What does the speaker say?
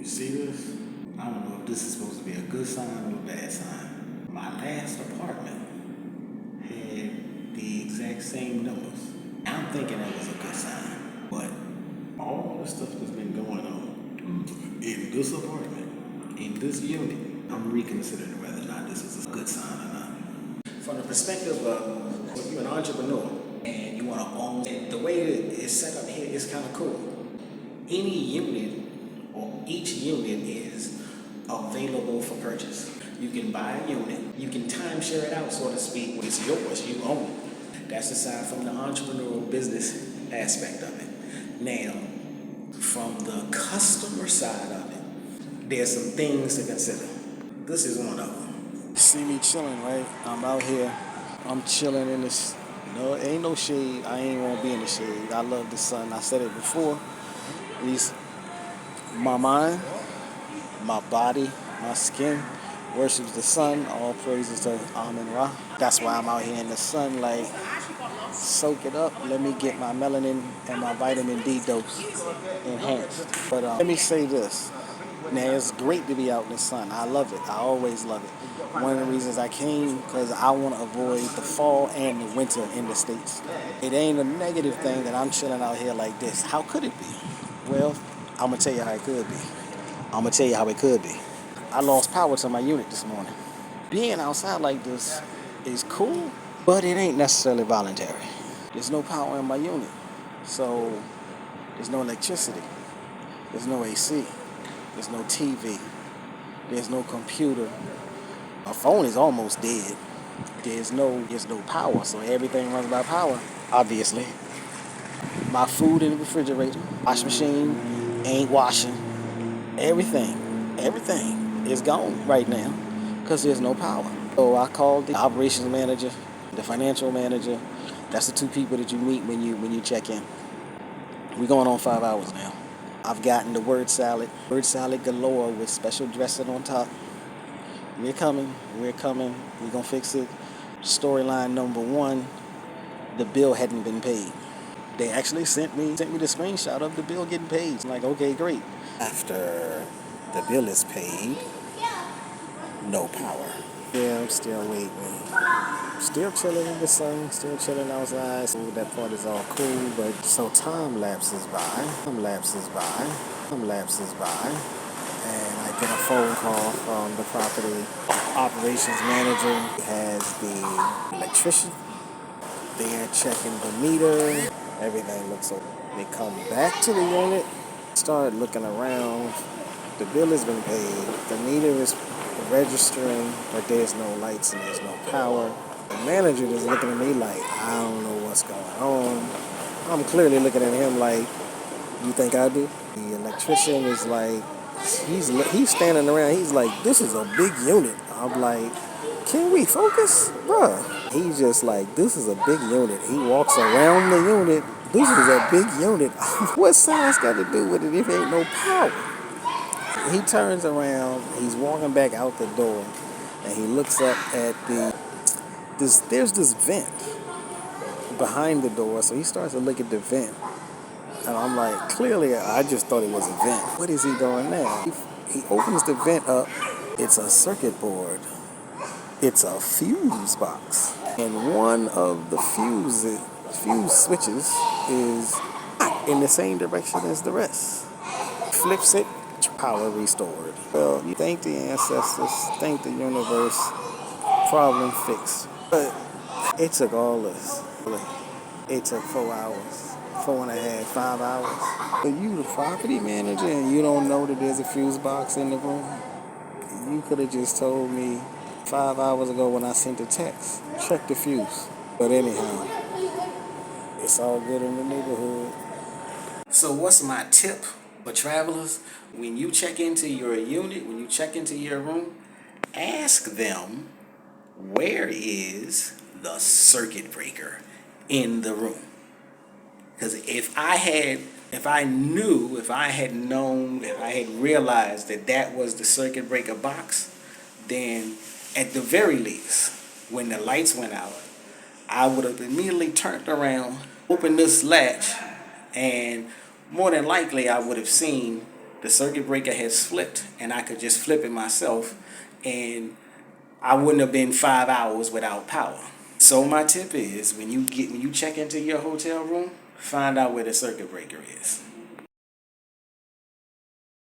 You see this? I don't know if this is supposed to be a good sign or a bad sign. My last apartment had the exact same numbers. I'm thinking that was a good sign. But all the stuff that's been going on in this apartment, in this unit, I'm reconsidering whether or not this is a good sign or not. From the perspective of if you're an entrepreneur and you want to own it, the way that it's set up here is kind of cool. Any unit or each unit is available for purchase. You can buy a unit, you can timeshare it out, so to speak, when it's yours, you own it. That's aside from the entrepreneurial business aspect of it. Now, from the customer side of it, there's some things to consider. This is one of them. See me chilling, right? I'm out here. I'm chilling in this. No, ain't no shade. I ain't want to be in the shade. I love the sun. I said it before. These, my mind, my body, my skin worships the sun. All praises to Amen Ra. That's why I'm out here in the sun, like, soak it up. Let me get my melanin and my vitamin D dose enhanced. But let me say this. Now, it's great to be out in the sun. I love it. I always love it. One of the reasons I came, because I want to avoid the fall and the winter in the States. It ain't a negative thing that I'm chilling out here like this. How could it be? Well, I'm going to tell you how it could be. I'm going to tell you how it could be. I lost power to my unit this morning. Being outside like this is cool, but it ain't necessarily voluntary. There's no power in my unit. So there's no electricity. There's no AC. There's no TV. There's no computer. My phone is almost dead. There's no power, so everything runs by power, obviously. My food in the refrigerator, wash machine ain't washing. Everything is gone right now because there's no power. So I called the operations manager, the financial manager. That's the two people that you meet when you check in. We're going on 5 hours now. I've gotten the word salad galore with special dressing on top. We're coming, we're gonna fix it. Storyline number one, the bill hadn't been paid. They actually sent me the screenshot of the bill getting paid. I'm like, okay, great. After the bill is paid, no power. Yeah, I'm still waiting. Still chilling in the sun, still chilling outside. So that part is all cool, but so time lapses by, and I get a phone call from the property operations manager. He has the electrician. They're checking the meter. Everything looks okay. They come back to the unit, start looking around. The bill has been paid. The meter is registering, but there's no lights and there's no power. The manager is looking at me like, I don't know what's going on. I'm clearly looking at him like, you think I do? The electrician is like, he's standing around. He's like, this is a big unit. I'm like, can we focus? Bruh. He's just like, this is a big unit. He walks around the unit. This is a big unit. What size got to do with it if ain't no power? He turns around. He's walking back out the door. And he looks up at there's this vent behind the door. So he starts to look at the vent. And I'm like, clearly, I just thought it was a vent. What is he doing now? He opens the vent up. It's a circuit board. It's a fuse box. And one of the fuse switches is in the same direction as the rest. Flips it, power restored. Well, you thank the ancestors, thank the universe, problem fixed. But it took all this. It took 4 hours, 4.5, 5 hours. But you the property manager and you don't know that there's a fuse box in the room? You could have just told me 5 hours ago when I sent the text, check the fuse. But anyhow, it's all good in the neighborhood. So what's my tip for travelers? When you check into your unit, when you check into your room, ask them, where is the circuit breaker in the room? Because if I had realized that was the circuit breaker box, then at the very least, when the lights went out, I would have immediately turned around, opened this latch, and more than likely I would have seen the circuit breaker has flipped, and I could just flip it myself, and I wouldn't have been 5 hours without power. So my tip is, when you check into your hotel room, find out where the circuit breaker is.